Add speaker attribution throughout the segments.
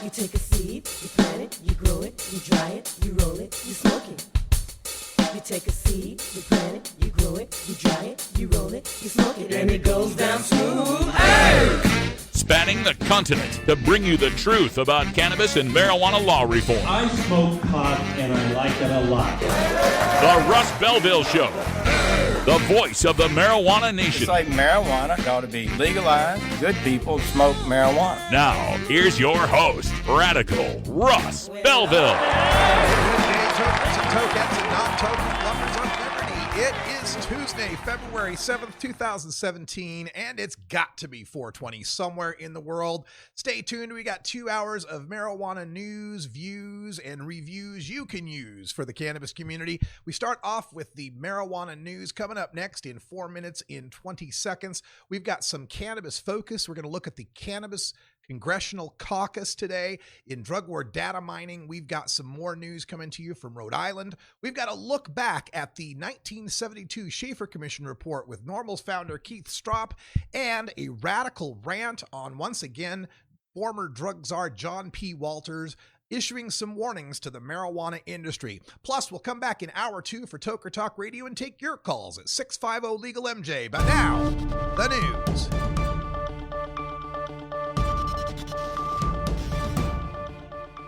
Speaker 1: You take a seed, you plant it, you grow it, you dry it, you roll it, you smoke it. You take a seed, you plant it, you grow it, you dry it, you roll it, you smoke it, and it goes down smooth. Hey!
Speaker 2: Spanning the continent to bring you the truth about cannabis and marijuana law reform.
Speaker 3: I smoke pot and I like it a lot.
Speaker 2: The Russ Belville Show. The voice of the marijuana nation.
Speaker 4: It's like marijuana ought to be legalized. Good people smoke marijuana.
Speaker 2: Now, here's your host, Radical Russ Belville.
Speaker 5: Tokens and tokens and non-token lovers of liberty. It is Tuesday, February 7th, 2017, and it's got to be 420 somewhere in the world. Stay tuned. We got 2 hours of marijuana news, views, and reviews you can use for the cannabis community. We start off with the marijuana news coming up next in 4 minutes in 20 seconds. We've got some cannabis focus. We're going to look at the cannabis Congressional Caucus today. In drug war data mining, we've got some more news coming to you from Rhode Island. We've got a look back at the 1972 Shafer Commission report with Normal's founder Keith Stroup, and a radical rant on, once again, former drug czar John P. Walters issuing some warnings to the marijuana industry. Plus, we'll come back in hour 2 for Toker Talk Radio and take your calls at 650-LEGAL-MJ. But now, the news.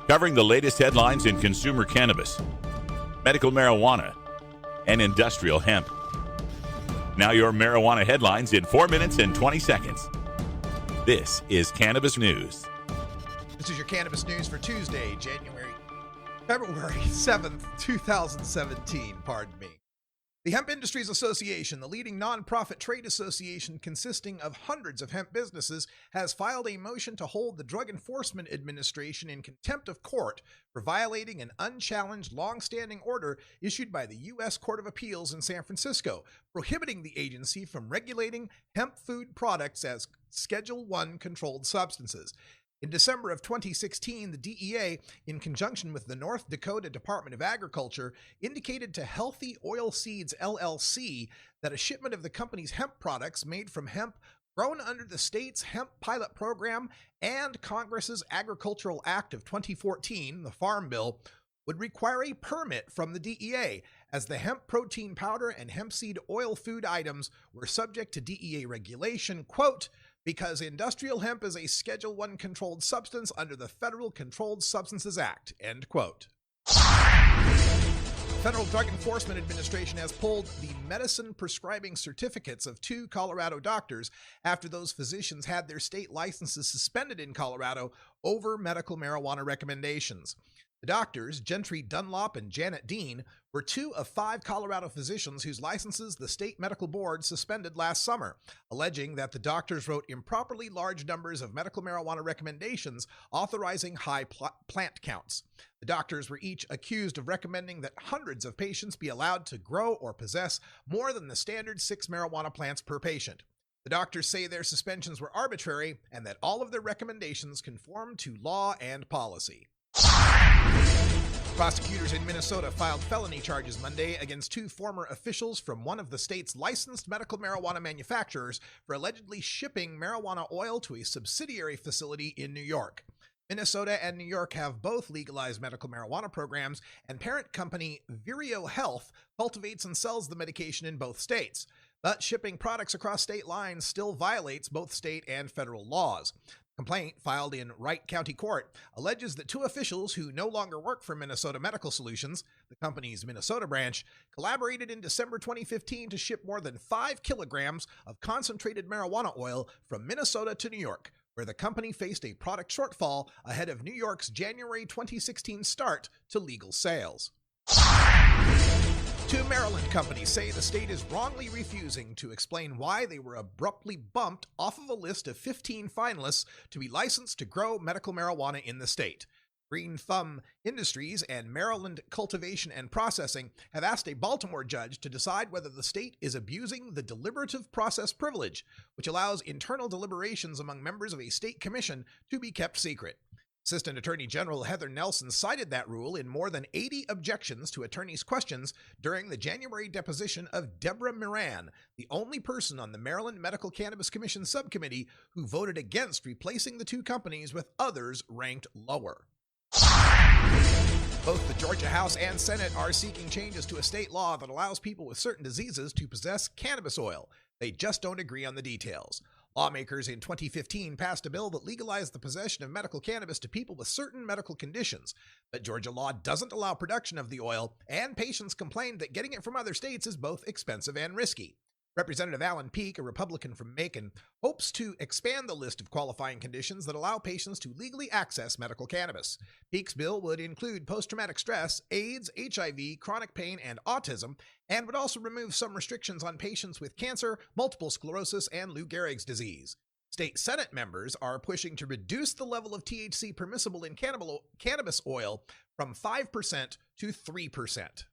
Speaker 2: Covering the latest headlines in consumer cannabis, medical marijuana, and industrial hemp. Now your marijuana headlines in 4 minutes and 20 seconds. This is Cannabis News.
Speaker 5: This is your cannabis news for Tuesday, February 7th, 2017, pardon me. The Hemp Industries Association, the leading nonprofit trade association consisting of hundreds of hemp businesses, has filed a motion to hold the Drug Enforcement Administration in contempt of court for violating an unchallenged long-standing order issued by the U.S. Court of Appeals in San Francisco, prohibiting the agency from regulating hemp food products as Schedule I controlled substances. In December of 2016, the DEA, in conjunction with the North Dakota Department of Agriculture, indicated to Healthy Oil Seeds LLC that a shipment of the company's hemp products made from hemp grown under the state's hemp pilot program and Congress's Agricultural Act of 2014, the Farm Bill, would require a permit from the DEA, as the hemp protein powder and hemp seed oil food items were subject to DEA regulation, quote, because industrial hemp is a Schedule I controlled substance under the Federal Controlled Substances Act, end quote. The Federal Drug Enforcement Administration has pulled the medicine prescribing certificates of 2 Colorado doctors after those physicians had their state licenses suspended in Colorado over medical marijuana recommendations. The doctors, Gentry Dunlop and Janet Dean, were 2 of 5 Colorado physicians whose licenses the state medical board suspended last summer, alleging that the doctors wrote improperly large numbers of medical marijuana recommendations authorizing high plant counts. The doctors were each accused of recommending that hundreds of patients be allowed to grow or possess more than the standard 6 marijuana plants per patient. The doctors say their suspensions were arbitrary and that all of their recommendations conform to law and policy. Prosecutors in Minnesota filed felony charges Monday against 2 former officials from one of the state's licensed medical marijuana manufacturers for allegedly shipping marijuana oil to a subsidiary facility in New York. Minnesota and New York have both legalized medical marijuana programs, and parent company Vireo Health cultivates and sells the medication in both states. But shipping products across state lines still violates both state and federal laws. Complaint filed in Wright County Court alleges that 2 officials who no longer work for Minnesota Medical Solutions, the company's Minnesota branch, collaborated in December 2015 to ship more than 5 kilograms of concentrated marijuana oil from Minnesota to New York, where the company faced a product shortfall ahead of New York's January 2016 start to legal sales. 2 Maryland companies say the state is wrongly refusing to explain why they were abruptly bumped off of a list of 15 finalists to be licensed to grow medical marijuana in the state. Green Thumb Industries and Maryland Cultivation and Processing have asked a Baltimore judge to decide whether the state is abusing the deliberative process privilege, which allows internal deliberations among members of a state commission to be kept secret. Assistant Attorney General Heather Nelson cited that rule in more than 80 objections to attorneys' questions during the January deposition of Deborah Moran, the only person on the Maryland Medical Cannabis Commission subcommittee who voted against replacing the two companies with others ranked lower. Both the Georgia House and Senate are seeking changes to a state law that allows people with certain diseases to possess cannabis oil. They just don't agree on the details. Lawmakers in 2015 passed a bill that legalized the possession of medical cannabis to people with certain medical conditions, but Georgia law doesn't allow production of the oil, and patients complained that getting it from other states is both expensive and risky. Representative Alan Peake, a Republican from Macon, hopes to expand the list of qualifying conditions that allow patients to legally access medical cannabis. Peake's bill would include post-traumatic stress, AIDS, HIV, chronic pain, and autism, and would also remove some restrictions on patients with cancer, multiple sclerosis, and Lou Gehrig's disease. State Senate members are pushing to reduce the level of THC permissible in cannabis oil from 5% to 3%.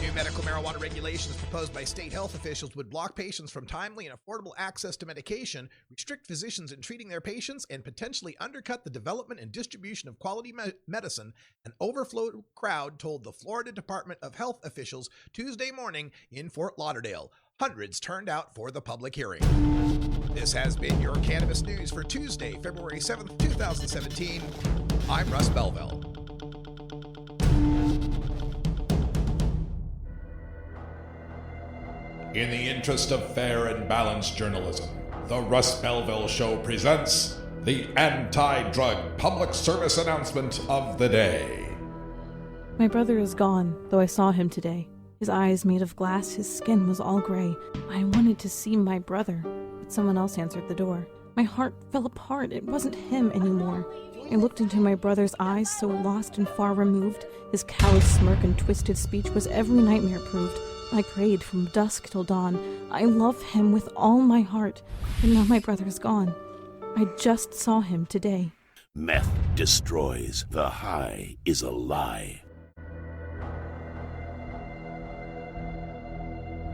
Speaker 5: New medical marijuana regulations proposed by state health officials would block patients from timely and affordable access to medication, restrict physicians in treating their patients, and potentially undercut the development and distribution of quality medicine, an overflow crowd told the Florida Department of Health officials Tuesday morning in Fort Lauderdale. Hundreds turned out for the public hearing. This has been your Cannabis News for Tuesday, February 7th, 2017. I'm Russ Belville.
Speaker 6: In the interest of fair and balanced journalism, the Russ Belville Show presents the anti-drug public service announcement of the day.
Speaker 7: My brother is gone, though I saw him today. His eyes made of glass, his skin was all gray. I wanted to see my brother, but someone else answered the door. My heart fell apart. It wasn't him anymore. I looked into my brother's eyes, so lost and far removed. His callous smirk and twisted speech was every nightmare proved. I prayed from dusk till dawn. I love him with all my heart, but now my brother's gone. I just saw him today.
Speaker 8: Meth destroys. The high is a lie.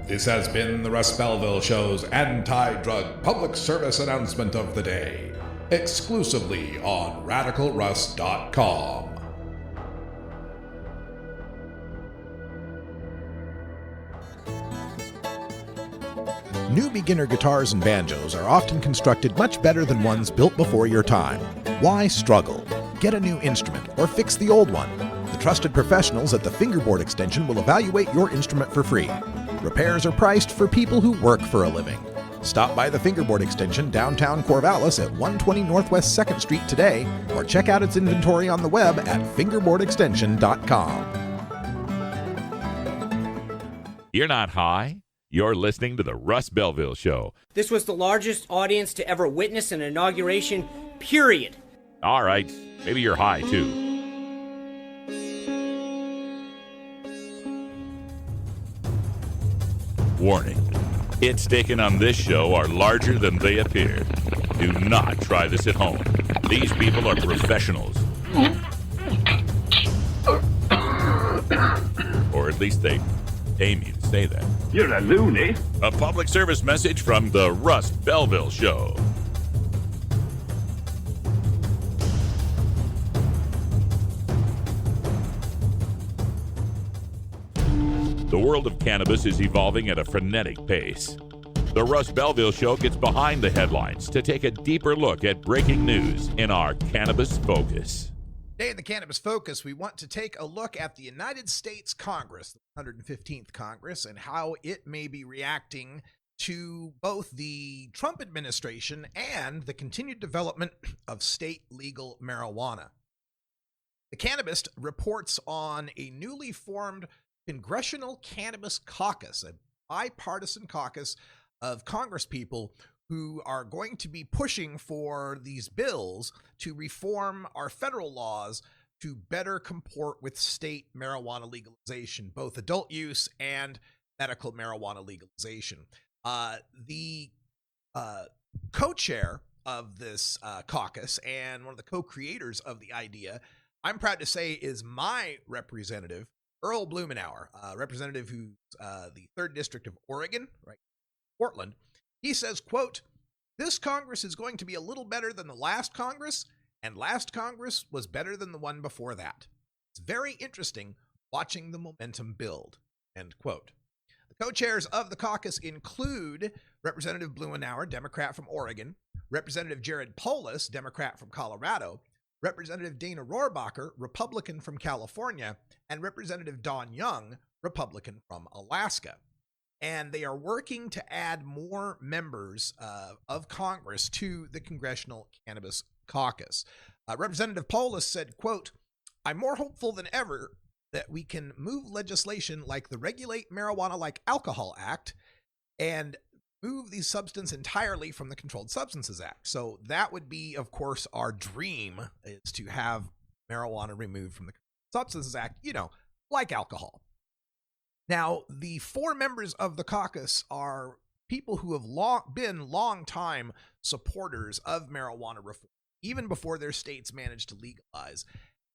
Speaker 6: This has been the Russ Belville Show's anti-drug public service announcement of the day, exclusively on RadicalRuss.com.
Speaker 5: New beginner guitars and banjos are often constructed much better than ones built before your time. Why struggle? Get a new instrument or fix the old one. The trusted professionals at the Fingerboard Extension will evaluate your instrument for free. Repairs are priced for people who work for a living. Stop by the Fingerboard Extension downtown Corvallis at 120 Northwest 2nd Street today, or check out its inventory on the web at fingerboardextension.com.
Speaker 2: You're not high. You're listening to the Russ Belville Show.
Speaker 9: This was the largest audience to ever witness an inauguration, period.
Speaker 2: All right, maybe you're high, too. Warning. Hits taken on this show are larger than they appear. Do not try this at home. These people are professionals. Or at least they aim you to say that.
Speaker 8: You're a loony.
Speaker 2: A public service message from the Russ Belville Show. The world of cannabis is evolving at a frenetic pace. The Russ Belville Show gets behind the headlines to take a deeper look at breaking news in our Cannabis Focus.
Speaker 5: Today in the Cannabis Focus, we want to take a look at the United States Congress, the 115th Congress, and how it may be reacting to both the Trump administration and the continued development of state legal marijuana. The Cannabist reports on a newly formed Congressional Cannabis Caucus, a bipartisan caucus of congresspeople who are going to be pushing for these bills to reform our federal laws to better comport with state marijuana legalization, both adult use and medical marijuana legalization. The co-chair of this caucus and one of the co-creators of the idea, I'm proud to say, is my representative, Earl Blumenauer, representative who's the 3rd District of Oregon, right, Portland. He says, quote, "This Congress is going to be a little better than the last Congress, and last Congress was better than the one before that. It's very interesting watching the momentum build, end quote. The co-chairs of the caucus include Representative Blumenauer, Democrat from Oregon, Representative Jared Polis, Democrat from Colorado, Representative Dana Rohrabacher, Republican from California, and Representative Don Young, Republican from Alaska. And they are working to add more members of Congress to the Congressional Cannabis Caucus. Representative Polis said, quote, "I'm more hopeful than ever that we can move legislation like the Regulate Marijuana Like Alcohol Act and move the substance entirely from the Controlled Substances Act." So that would be, of course, our dream, is to have marijuana removed from the Controlled Substances Act, like alcohol. Now, the 4 members of the caucus are people who have been long-time supporters of marijuana reform, even before their states managed to legalize.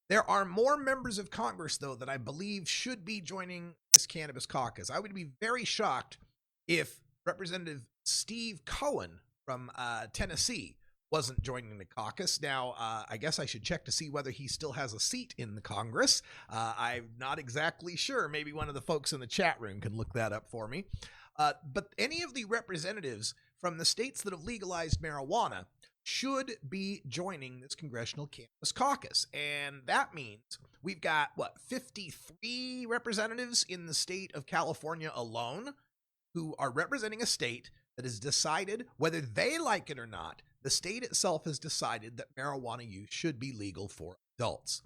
Speaker 5: There are more members of Congress, though, that I believe should be joining this cannabis caucus. I would be very shocked if Representative Steve Cohen from Tennessee wasn't joining the caucus. Now, I guess I should check to see whether he still has a seat in the Congress. I'm not exactly sure. Maybe one of the folks in the chat room can look that up for me. But any of the representatives from the states that have legalized marijuana should be joining this Congressional Cannabis Caucus. And that means we've got, 53 representatives in the state of California alone who are representing a state that has decided, whether they like it or not, the state itself has decided that marijuana use should be legal for adults.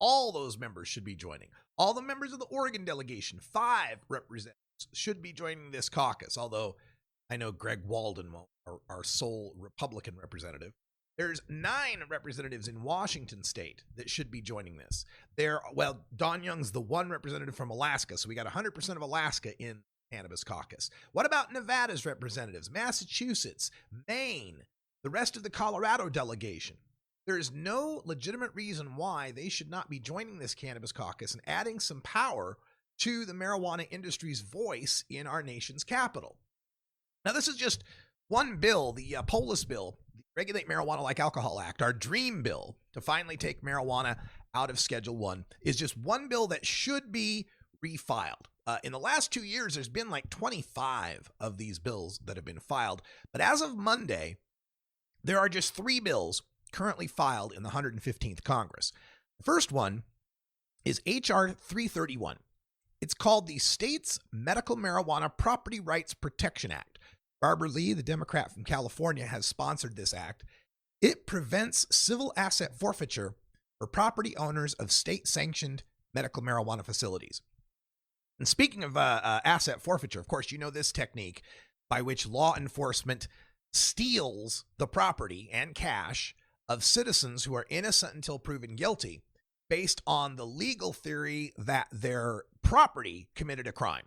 Speaker 5: All those members should be joining. All the members of the Oregon delegation, 5 representatives, should be joining this caucus, although I know Greg Walden, our sole Republican representative. There's 9 representatives in Washington state that should be joining this. Don Young's the one representative from Alaska, so we got 100% of Alaska in Cannabis Caucus. What about Nevada's representatives, Massachusetts, Maine, the rest of the Colorado delegation? There is no legitimate reason why they should not be joining this Cannabis Caucus and adding some power to the marijuana industry's voice in our nation's capital. Now, this is just one bill, the Polis bill, the Regulate Marijuana Like Alcohol Act, our dream bill to finally take marijuana out of Schedule 1, is just one bill that should be refiled. In the last 2 years, there's been like 25 of these bills that have been filed. But as of Monday, there are just 3 bills currently filed in the 115th Congress. The first one is H.R. 331. It's called the States Medical Marijuana Property Rights Protection Act. Barbara Lee, the Democrat from California, has sponsored this act. It prevents civil asset forfeiture for property owners of state-sanctioned medical marijuana facilities. And speaking of asset forfeiture, of course, you know this technique by which law enforcement steals the property and cash of citizens who are innocent until proven guilty based on the legal theory that their property committed a crime.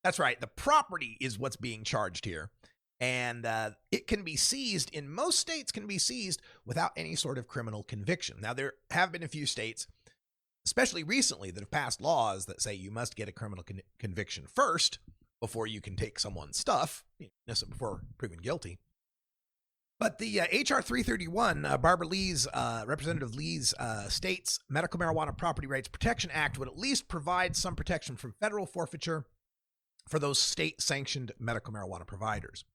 Speaker 5: That's right. The property is what's being charged here. And it can be seized, in most states can be seized without any sort of criminal conviction. Now, there have been a few states, especially recently, that have passed laws that say you must get a criminal conviction first before you can take someone's stuff, innocent before proven guilty. But the H.R. 331, Representative Lee's States Medical Marijuana Property Rights Protection Act would at least provide some protection from federal forfeiture for those state-sanctioned medical marijuana providers.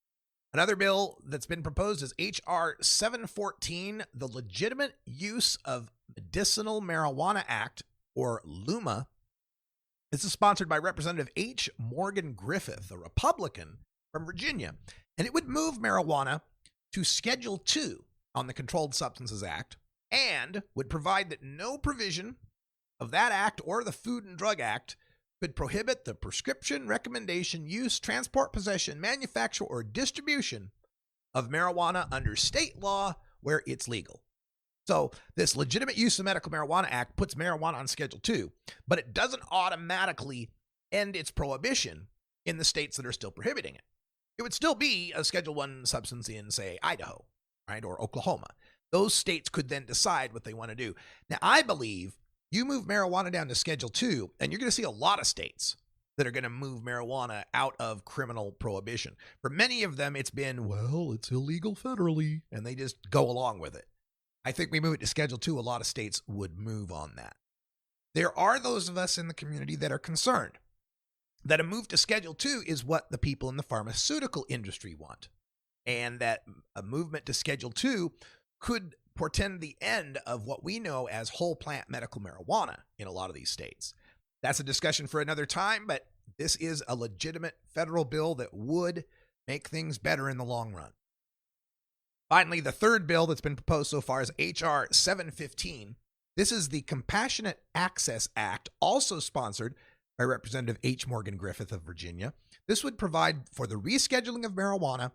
Speaker 5: Another bill that's been proposed is H.R. 714, the Legitimate Use of Medicinal Marijuana Act, or LUMA. This is sponsored by Representative H. Morgan Griffith, a Republican from Virginia, and it would move marijuana to Schedule 2 on the Controlled Substances Act and would provide that no provision of that act or the Food and Drug Act could prohibit the prescription, recommendation, use, transport, possession, manufacture, or distribution of marijuana under state law where it's legal. So this Legitimate Use of Medical Marijuana Act puts marijuana on Schedule 2, but it doesn't automatically end its prohibition in the states that are still prohibiting it. It would still be a Schedule 1 substance in, say, Idaho, right, or Oklahoma. Those states could then decide what they want to do. Now, I believe you move marijuana down to Schedule 2, and you're going to see a lot of states that are going to move marijuana out of criminal prohibition. For many of them, it's been, well, it's illegal federally, and they just go along with it. I think we move it to Schedule 2, a lot of states would move on that. There are those of us in the community that are concerned that a move to Schedule 2 is what the people in the pharmaceutical industry want, and that a movement to Schedule 2 could portend the end of what we know as whole plant medical marijuana in a lot of these states. That's a discussion for another time, but this is a legitimate federal bill that would make things better in the long run. Finally, the third bill that's been proposed so far is H.R. 715. This is the Compassionate Access Act, also sponsored by Representative H. Morgan Griffith of Virginia. This would provide for the rescheduling of marijuana,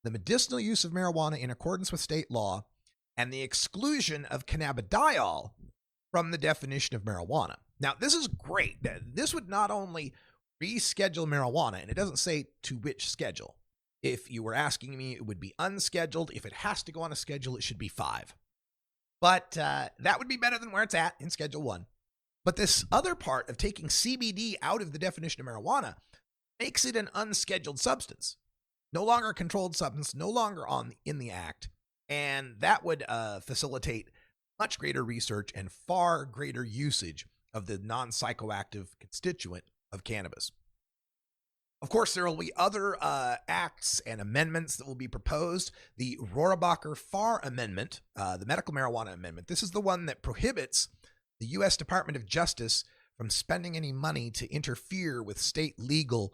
Speaker 5: the medicinal use of marijuana in accordance with state law, and the exclusion of cannabidiol from the definition of marijuana. Now, this is great. This would not only reschedule marijuana, and it doesn't say to which schedule. If you were asking me, it would be unscheduled. If it has to go on a schedule, it should be 5. But that would be better than where it's at in Schedule 1. But this other part of taking CBD out of the definition of marijuana makes it an unscheduled substance. No longer a controlled substance, no longer in the act. And that would facilitate much greater research and far greater usage of the non-psychoactive constituent of cannabis. Of course, there will be other acts and amendments that will be proposed. The Rohrabacher-Farr Amendment, the medical marijuana amendment, this is the one that prohibits the U.S. Department of Justice from spending any money to interfere with state legal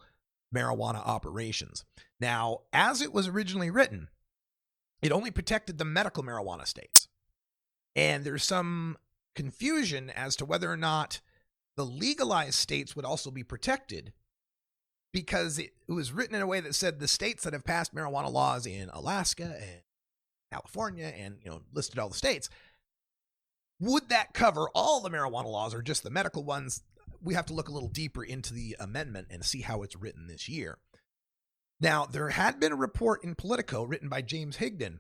Speaker 5: marijuana operations. Now, as it was originally written, it only protected the medical marijuana states. And there's some confusion as to whether or not the legalized states would also be protected, because it was written in a way that said the states that have passed marijuana laws in Alaska and California and, listed all the states, would that cover all the marijuana laws or just the medical ones? We have to look a little deeper into the amendment and see how it's written this year. Now, there had been a report in Politico written by James Higdon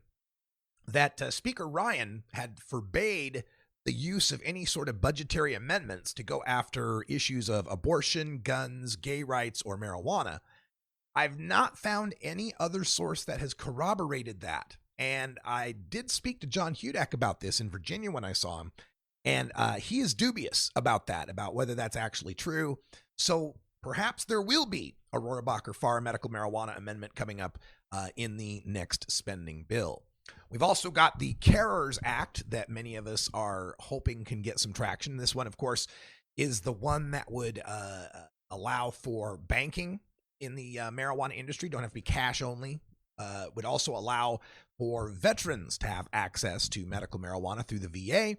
Speaker 5: that Speaker Ryan had forbade the use of any sort of budgetary amendments to go after issues of abortion, guns, gay rights, or marijuana. I've not found any other source that has corroborated that. And I did speak to John Hudak about this in Virginia when I saw him. And he is dubious about that, about whether that's actually true. So perhaps there will be a Rohrabacher-Farr medical marijuana amendment coming up in the next spending bill. We've also got the Carers Act that many of us are hoping can get some traction. This one, of course, is the one that would allow for banking in the marijuana industry. Don't have to be cash only. Would also allow for veterans to have access to medical marijuana through the VA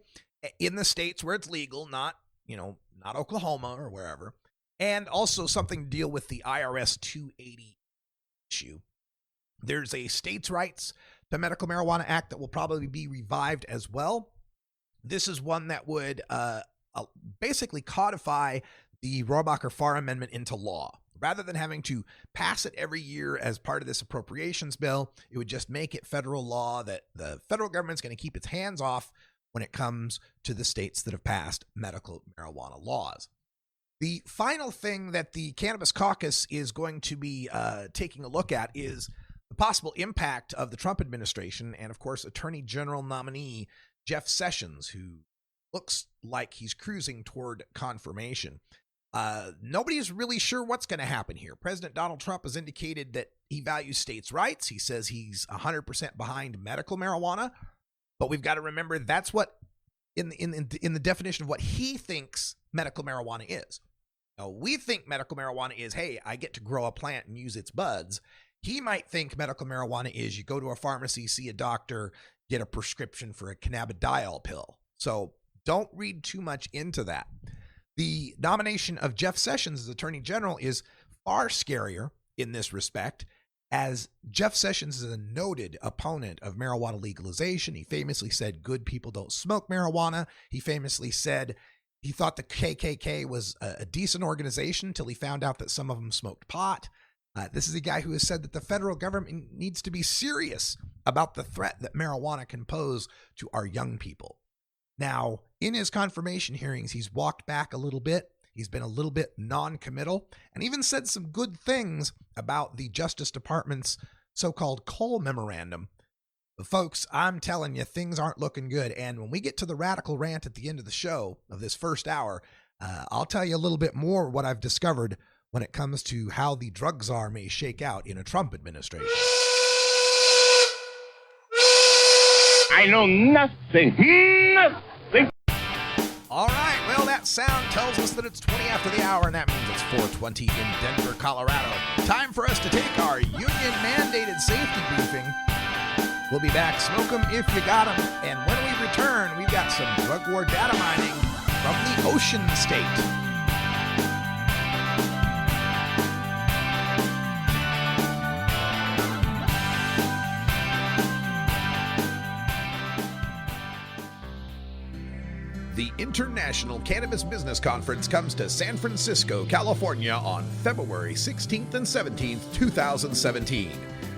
Speaker 5: in the states where it's legal, not Oklahoma or wherever. And also something to deal with the IRS 280 issue. There's a states' rights to medical marijuana act that will probably be revived as well. This is one that would basically codify the Rohrabacher-Farr Amendment into law. Rather than having to pass it every year as part of this appropriations bill, it would just make it federal law that the federal government's going to keep its hands off when it comes to the states that have passed medical marijuana laws. The final thing that the Cannabis Caucus is going to be taking a look at is the possible impact of the Trump administration and, of course, Attorney General nominee Jeff Sessions, who looks like he's cruising toward confirmation. Nobody's really sure what's going to happen here. President Donald Trump has indicated that he values states' rights. He says he's 100% behind medical marijuana, but we've got to remember that's what in the definition of what he thinks medical marijuana is. Now, we think medical marijuana is, hey, I get to grow a plant and use its buds. He might think medical marijuana is you go to a pharmacy, see a doctor, get a prescription for a cannabidiol pill. So don't read too much into that. The nomination of Jeff Sessions as Attorney General is far scarier in this respect, as Jeff Sessions is a noted opponent of marijuana legalization. He famously said good people don't smoke marijuana. He famously said he thought the KKK was a decent organization until he found out that some of them smoked pot. This is a guy who has said that the federal government needs to be serious about the threat that marijuana can pose to our young people. Now, in his confirmation hearings, he's walked back a little bit. He's been a little bit non-committal and even said some good things about the Justice Department's so-called Cole Memorandum. But folks, I'm telling you, things aren't looking good. And when we get to the radical rant at the end of the show of this first hour, I'll tell you a little bit more what I've discovered when it comes to how the drug czar may shake out in a Trump administration.
Speaker 10: I know nothing. Nothing.
Speaker 5: All right, well, that sound tells us that it's 20 after the hour, and that means it's 4:20 in Denver, Colorado. Time for us to take our union-mandated safety briefing. We'll be back. Smoke 'em if you got 'em. And when we return, we've got some drug war data mining from the Ocean State. The International Cannabis Business Conference comes to San Francisco, California on February 16th and 17th, 2017.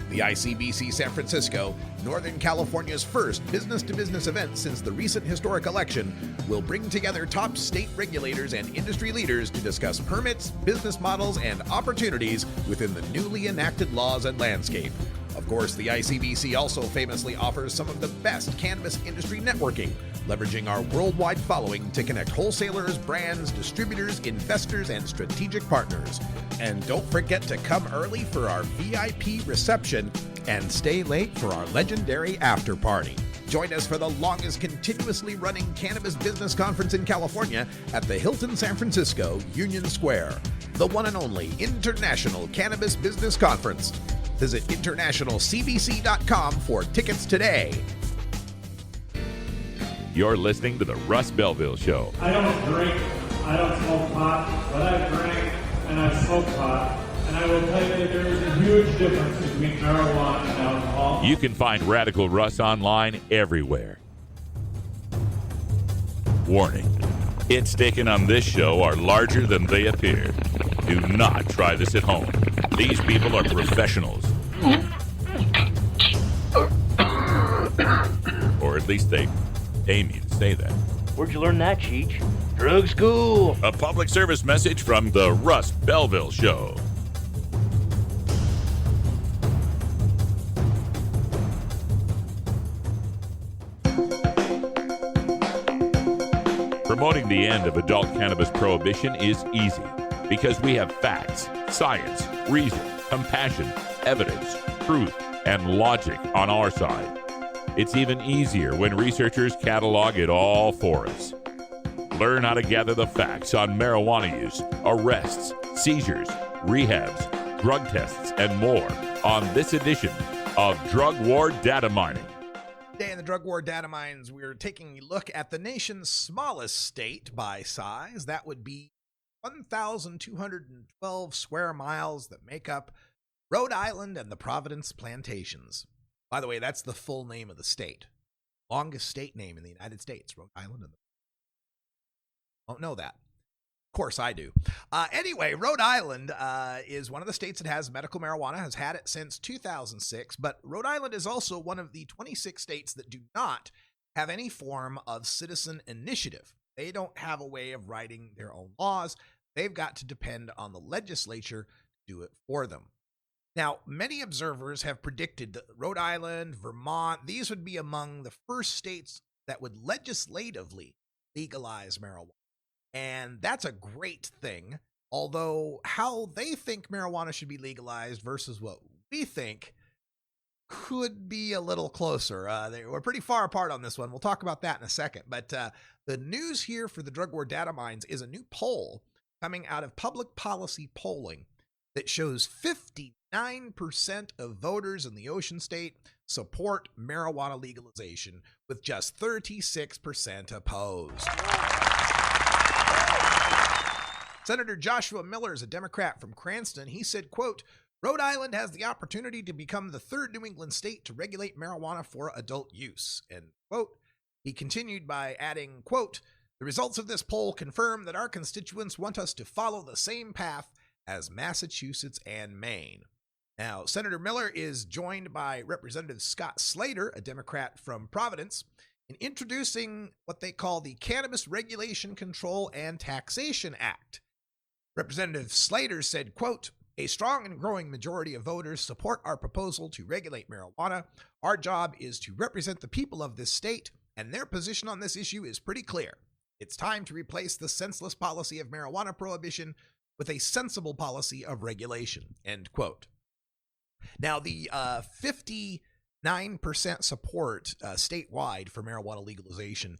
Speaker 5: The ICBC San Francisco, Northern California's first business-to-business event since the recent historic election, will bring together top state regulators and industry leaders to discuss permits, business models, and opportunities within the newly enacted laws and landscape. Of course, the ICBC also famously offers some of the best cannabis industry networking, leveraging our worldwide following to connect wholesalers, brands, distributors, investors, and strategic partners. And don't forget to come early for our VIP reception and stay late for our legendary after party. Join us for the longest continuously running cannabis business conference in California at the Hilton San Francisco Union Square, the one and only International Cannabis Business Conference. Visit internationalcbc.com for tickets today.
Speaker 2: You're listening to the Russ Belville Show.
Speaker 3: I don't drink, I don't smoke pot, but I drink and I smoke pot. And I will tell you that there is a huge difference between marijuana and alcohol.
Speaker 2: You can find Radical Russ online everywhere. Warning, hits taken on this show are larger than they appear. Do not try this at home. These people are professionals. Or at least they aim you to say that.
Speaker 11: Where'd you learn that, Cheech? Drug school.
Speaker 2: A public service message from the Russ Belville Show. Promoting the end of adult cannabis prohibition is easy because we have facts, science, reason, compassion, evidence, truth, and logic on our side. It's even easier when researchers catalog it all for us. Learn how to gather the facts on marijuana use, arrests, seizures, rehabs, drug tests, and more on this edition of Drug War Data Mining.
Speaker 5: Today in the Drug War Data Mines, we're taking a look at the nation's smallest state by size. That would be 1,212 square miles that make up Rhode Island and the Providence Plantations. By the way, that's the full name of the state. Longest state name in the United States, Rhode Island. Don't know that. Of course I do. Anyway, Rhode Island is one of the states that has medical marijuana, has had it since 2006, but Rhode Island is also one of the 26 states that do not have any form of citizen initiative. They don't have a way of writing their own laws. They've got to depend on the legislature to do it for them. Now, many observers have predicted that Rhode Island, Vermont, these would be among the first states that would legislatively legalize marijuana. And that's a great thing, although how they think marijuana should be legalized versus what we think could be a little closer. We're pretty far apart on this one. We'll talk about that in a second. But the news here for the Drug War Data Mines is a new poll coming out of public policy polling that shows 59% of voters in the Ocean State support marijuana legalization, with just 36% opposed. Senator Joshua Miller is a Democrat from Cranston. He said, quote, Rhode Island has the opportunity to become the third New England state to regulate marijuana for adult use, end quote. He continued by adding, quote, the results of this poll confirm that our constituents want us to follow the same path as Massachusetts and Maine. Now, Senator Miller is joined by Representative Scott Slater, a Democrat from Providence, in introducing what they call the Cannabis Regulation, Control, and Taxation Act. Representative Slater said, quote, A strong and growing majority of voters support our proposal to regulate marijuana. Our job is to represent the people of this state, and their position on this issue is pretty clear. It's time to replace the senseless policy of marijuana prohibition with a sensible policy of regulation, end quote. Now, the 59% support statewide for marijuana legalization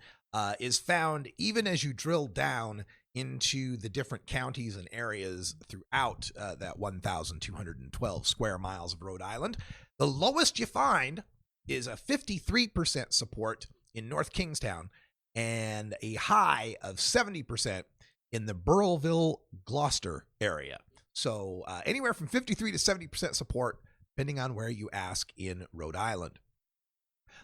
Speaker 5: is found even as you drill down into the different counties and areas throughout that 1,212 square miles of Rhode Island. The lowest you find is a 53% support in North Kingstown and a high of 70% in the Belville, Gloucester area. So anywhere from 53 to 70% support, depending on where you ask in Rhode Island.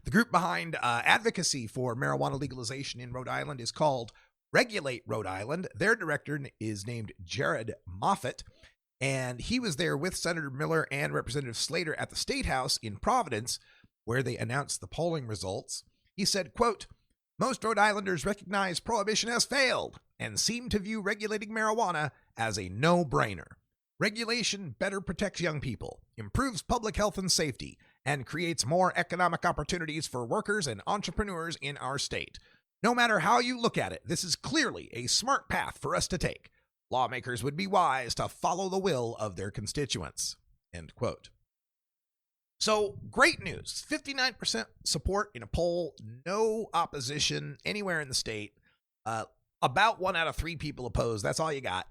Speaker 5: The group behind advocacy for marijuana legalization in Rhode Island is called Regulate Rhode Island. Their director is named Jared Moffett, and he was there with Senator Miller and Representative Slater at the State House in Providence, where they announced the polling results. He said, quote, "Most Rhode Islanders recognize prohibition has failed and seem to view regulating marijuana as a no-brainer. Regulation better protects young people, improves public health and safety, and creates more economic opportunities for workers and entrepreneurs in our state. No matter how you look at it, this is clearly a smart path for us to take. Lawmakers would be wise to follow the will of their constituents." End quote. So, great news. 59% support in a poll, no opposition anywhere in the state. About 1 out of 3 people opposed. That's all you got.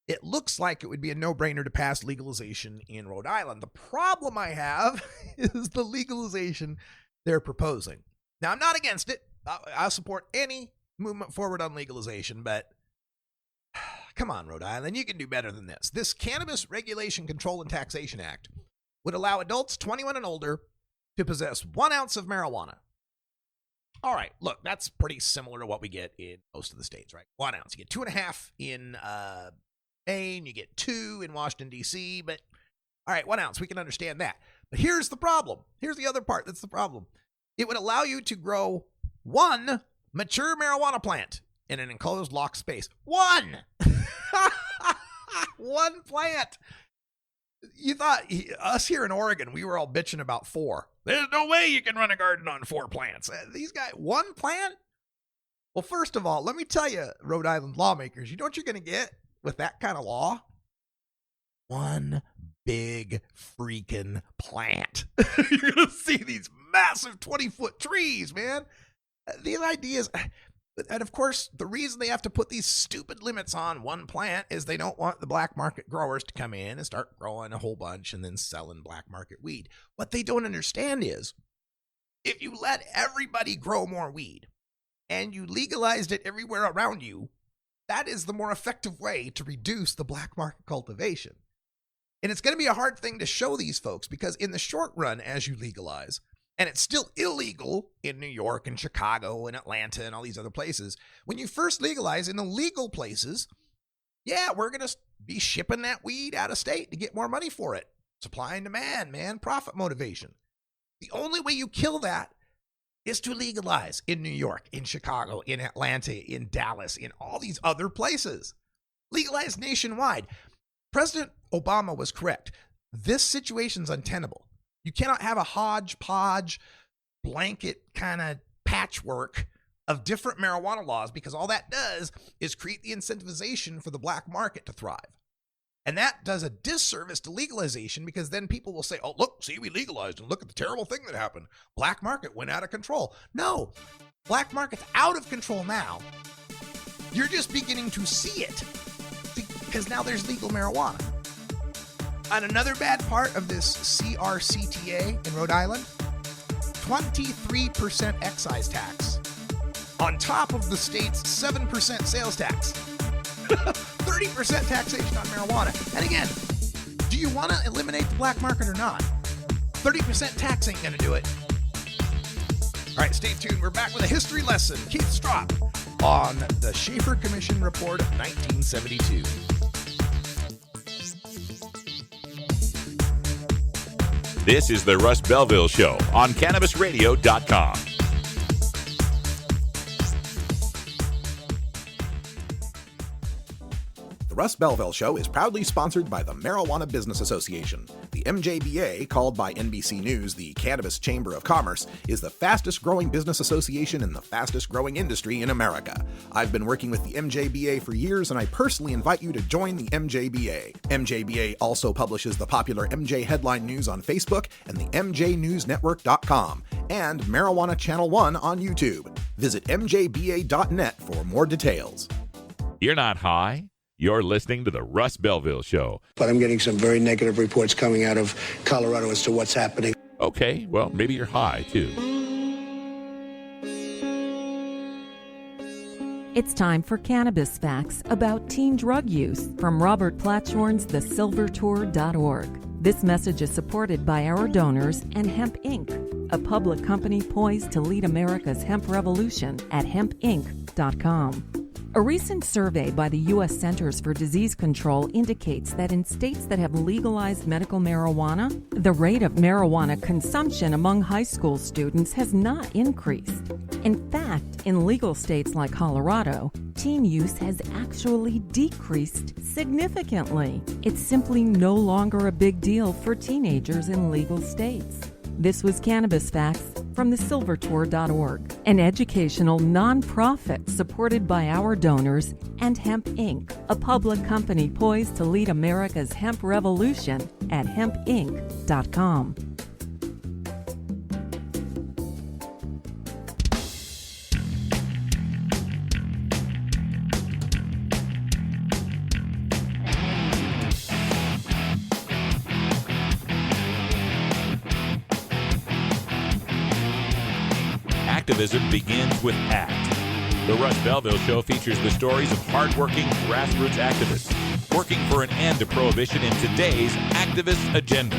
Speaker 5: It looks like it would be a no-brainer to pass legalization in Rhode Island. The problem I have is the legalization they're proposing. Now, I'm not against it. I'll support any movement forward on legalization, but come on, Rhode Island, you can do better than this. This Cannabis Regulation, Control, and Taxation Act would allow adults 21 and older to possess 1 ounce of marijuana. All right, look, that's pretty similar to what we get in most of the states, right? 1 ounce. You get 2.5 in Maine, you get 2 in Washington, D.C., but all right, 1 ounce, we can understand that. But here's the problem. Here's the other part that's the problem. It would allow you to grow 1 mature marijuana plant in an enclosed locked space. 1! 1 plant. You thought us here in Oregon, we were all bitching about 4. There's no way you can run a garden on 4 plants. These guys, 1 plant? Well, first of all, let me tell you, Rhode Island lawmakers, you know what you're going to get with that kind of law? 1 big freaking plant. You're going to see these massive 20-foot trees, man. These ideas, and of course, the reason they have to put these stupid limits on 1 plant is they don't want the black market growers to come in and start growing a whole bunch and then selling black market weed. What they don't understand is if you let everybody grow more weed and you legalized it everywhere around you, that is the more effective way to reduce the black market cultivation. And it's going to be a hard thing to show these folks because in the short run, as you legalize, and it's still illegal in New York and Chicago and Atlanta and all these other places. When you first legalize in the legal places, yeah, we're going to be shipping that weed out of state to get more money for it. Supply and demand, man, profit motivation. The only way you kill that is to legalize in New York, in Chicago, in Atlanta, in Dallas, in all these other places. Legalize nationwide. President Obama was correct. This situation's untenable. You cannot have a hodgepodge blanket kind of patchwork of different marijuana laws because all that does is create the incentivization for the black market to thrive. And that does a disservice to legalization because then people will say, oh, look, see, we legalized and look at the terrible thing that happened. Black market went out of control. No, black market's out of control now. You're just beginning to see it because now there's legal marijuana. And another bad part of this CRCTA in Rhode Island, 23% excise tax on top of the state's 7% sales tax. 30% taxation on marijuana. And again, do you want to eliminate the black market or not? 30% tax ain't going to do it. All right, stay tuned. We're back with a history lesson. Keith Stropp on the Shafer Commission Report of 1972.
Speaker 2: This is the Russ Belville Show on CannabisRadio.com.
Speaker 5: The Russ Belville Show is proudly sponsored by the Marijuana Business Association. The MJBA, called by NBC News the Cannabis Chamber of Commerce, is the fastest growing business association in the fastest growing industry in America. I've been working with the MJBA for years, and I personally invite you to join the MJBA. MJBA also publishes the popular MJ Headline News on Facebook and the MJNewsNetwork.com and Marijuana Channel 1 on YouTube. Visit mjba.net for more details.
Speaker 2: You're not high. You're listening to the Russ Belville Show.
Speaker 12: But I'm getting some very negative reports coming out of Colorado as to what's happening.
Speaker 2: Okay, well, maybe you're high, too.
Speaker 13: It's time for Cannabis Facts about teen drug use from Robert Platshorn's thesilvertour.org. This message is supported by our donors and Hemp Inc., a public company poised to lead America's hemp revolution at hempinc.com. A recent survey by the U.S. Centers for Disease Control indicates that in states that have legalized medical marijuana, the rate of marijuana consumption among high school students has not increased. In fact, in legal states like Colorado, teen use has actually decreased significantly. It's simply no longer a big deal for teenagers in legal states. This was Cannabis Facts from thesilvertour.org, an educational nonprofit supported by our donors and Hemp Inc., a public company poised to lead America's hemp revolution at hempinc.com.
Speaker 2: Activism begins with ACT. The Russ Belville Show features the stories of hardworking grassroots activists working for an end to prohibition in today's activist agenda.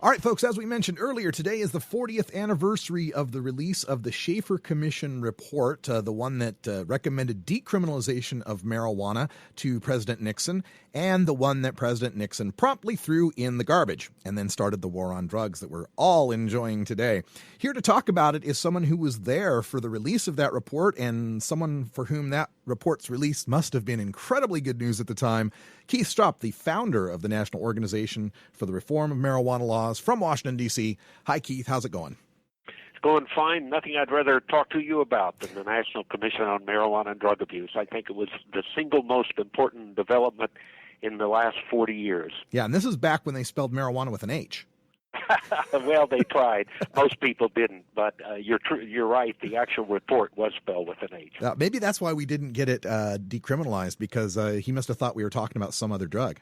Speaker 5: All right, folks, as we mentioned earlier, today is the 40th anniversary of the release of the Shafer Commission report, the one that recommended decriminalization of marijuana to President Nixon, and the one that President Nixon promptly threw in the garbage and then started the war on drugs that we're all enjoying today. Here to talk about it is someone who was there for the release of that report and someone for whom that report's release must have been incredibly good news at the time. Keith Stropp, the founder of the National Organization for the Reform of Marijuana Laws from Washington, D.C. Hi, Keith. How's it going?
Speaker 14: It's going fine. Nothing I'd rather talk to you about than the National Commission on Marijuana and Drug Abuse. I think it was the single most important development in the last 40 years.
Speaker 5: Yeah, and this is back when they spelled marijuana with an H.
Speaker 14: Well, they tried. Most people didn't, but you're right. The actual report was spelled with an H.
Speaker 5: Maybe that's why we didn't get it decriminalized, because he must have thought we were talking about some other drug.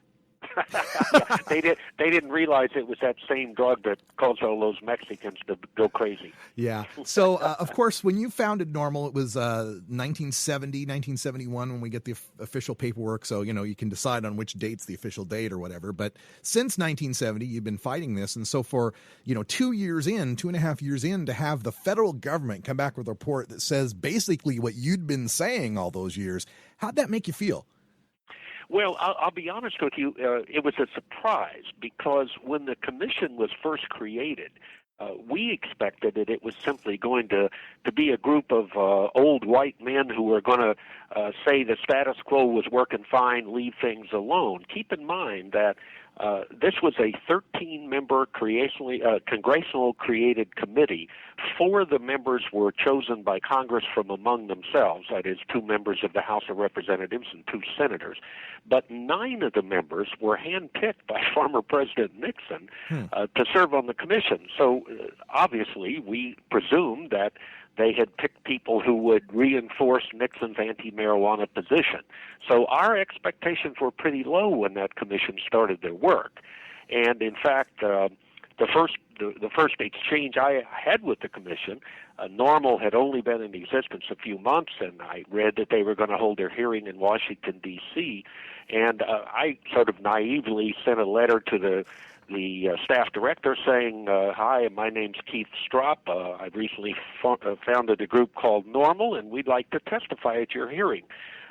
Speaker 14: Yeah, they didn't realize it was that same drug that caused all those Mexicans to go crazy.
Speaker 5: Yeah. So, of course, when you founded NORML, it was 1971 when we get the official paperwork. So, you can decide on which date's the official date or whatever. But since 1970, you've been fighting this. And so for, 2.5 years in, to have the federal government come back with a report that says basically what you'd been saying all those years, how'd that make you feel?
Speaker 14: Well, I'll be honest with you. It was a surprise because when the commission was first created, we expected that it was simply going to be a group of old white men who were going to say the status quo was working fine, leave things alone. Keep in mind that this was a 13-member congressional-created committee. 4 of the members were chosen by Congress from among themselves, that is, 2 members of the House of Representatives and 2 senators. But 9 of the members were handpicked by former President Nixon to serve on the commission. So obviously, we presumed that they had picked people who would reinforce Nixon's anti-marijuana position. So our expectations were pretty low when that commission started their work. And in fact, the first exchange I had with the commission, NORML had only been in existence a few months, and I read that they were going to hold their hearing in Washington, D.C., and I sort of naively sent a letter to the staff director saying, hi, my name's Keith Stropp. I've recently founded a group called NORML, and we'd like to testify at your hearing.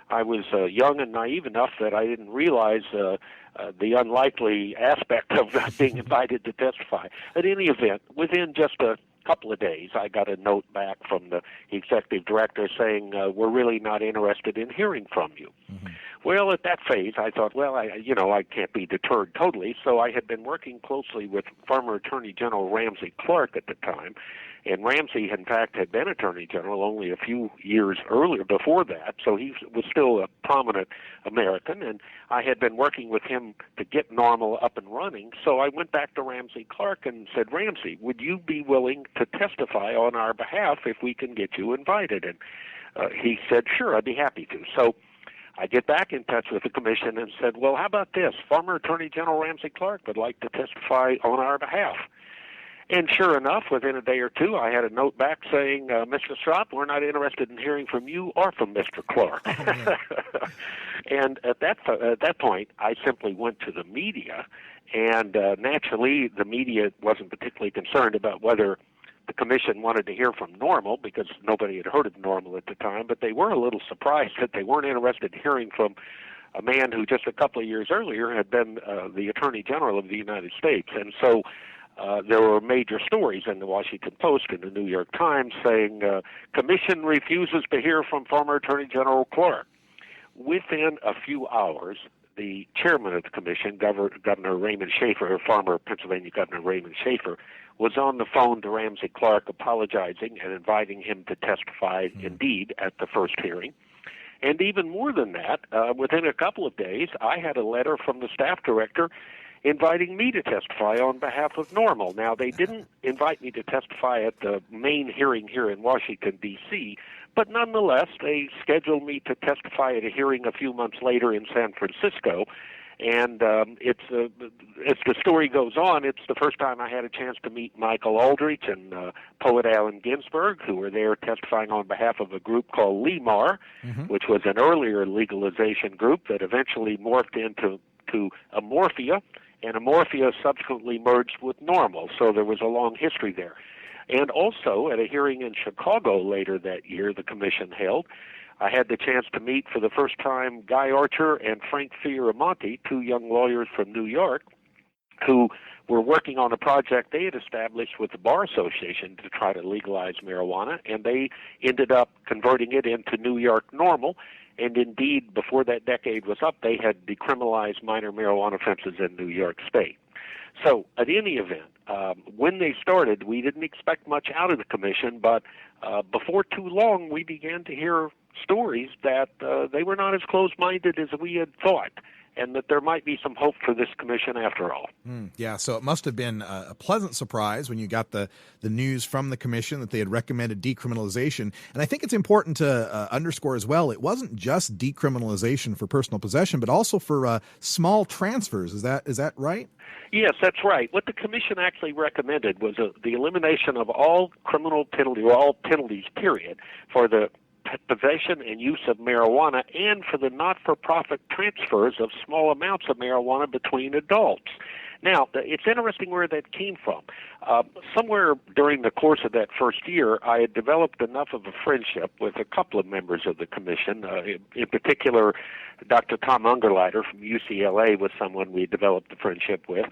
Speaker 14: I was young and naive enough that I didn't realize the unlikely aspect of being invited to testify. At any event, within just a couple of days, I got a note back from the executive director saying, we're really not interested in hearing from you. Mm-hmm. Well, at that phase, I thought, well, I can't be deterred totally. So I had been working closely with former Attorney General Ramsey Clark at the time. And Ramsey, in fact, had been Attorney General only a few years earlier before that, so he was still a prominent American, and I had been working with him to get NORML up and running. So I went back to Ramsey Clark and said, Ramsey, would you be willing to testify on our behalf if we can get you invited? And he said, sure, I'd be happy to. So I get back in touch with the commission and said, well, how about this? Former Attorney General Ramsey Clark would like to testify on our behalf. And sure enough, within a day or two, I had a note back saying, Mr. Strop, we're not interested in hearing from you or from Mr. Clark. Oh, and at that point, I simply went to the media, and naturally, the media wasn't particularly concerned about whether the commission wanted to hear from NORML, because nobody had heard of NORML at the time, but they were a little surprised that they weren't interested in hearing from a man who just a couple of years earlier had been the Attorney General of the United States. And so there were major stories in the Washington Post and the New York Times saying, Commission refuses to hear from former Attorney General Clark. Within a few hours, the chairman of the commission, Governor Raymond Shafer, former Pennsylvania Governor Raymond Shafer, was on the phone to Ramsey Clark apologizing and inviting him to testify, indeed, at the first hearing. And even more than that, within a couple of days, I had a letter from the staff director inviting me to testify on behalf of NORML. Now, they didn't invite me to testify at the main hearing here in Washington, D.C., but nonetheless, they scheduled me to testify at a hearing a few months later in San Francisco. And as the story goes on, it's the first time I had a chance to meet Michael Aldrich and poet Allen Ginsberg, who were there testifying on behalf of a group called LEMAR, which was an earlier legalization group that eventually morphed into Amorphia, and Amorphia subsequently merged with NORML, so there was a long history there. And also, at a hearing in Chicago later that year the commission held, I had the chance to meet for the first time Guy Archer and Frank Fioramonte, two young lawyers from New York, who were working on a project they had established with the Bar Association to try to legalize marijuana, and they ended up converting it into New York NORML. And indeed, before that decade was up, they had decriminalized minor marijuana offenses in New York State. So, at any event, when they started, we didn't expect much out of the commission, but before too long, we began to hear stories that they were not as close-minded as we had thought, and that there might be some hope for this commission after all.
Speaker 5: Yeah, so it must have been a pleasant surprise when you got the news from the commission that they had recommended decriminalization. And I think it's important to underscore as well, it wasn't just decriminalization for personal possession, but also for small transfers. Is that right?
Speaker 14: Yes, that's right. What the commission actually recommended was the elimination of all criminal penalty, or all penalties, period, for the possession and use of marijuana and for the not-for-profit transfers of small amounts of marijuana between adults. Now, it's interesting where that came from. Somewhere during the course of that first year, I had developed enough of a friendship with a couple of members of the commission. In particular, Dr. Tom Ungerleider from UCLA was someone we developed a friendship with.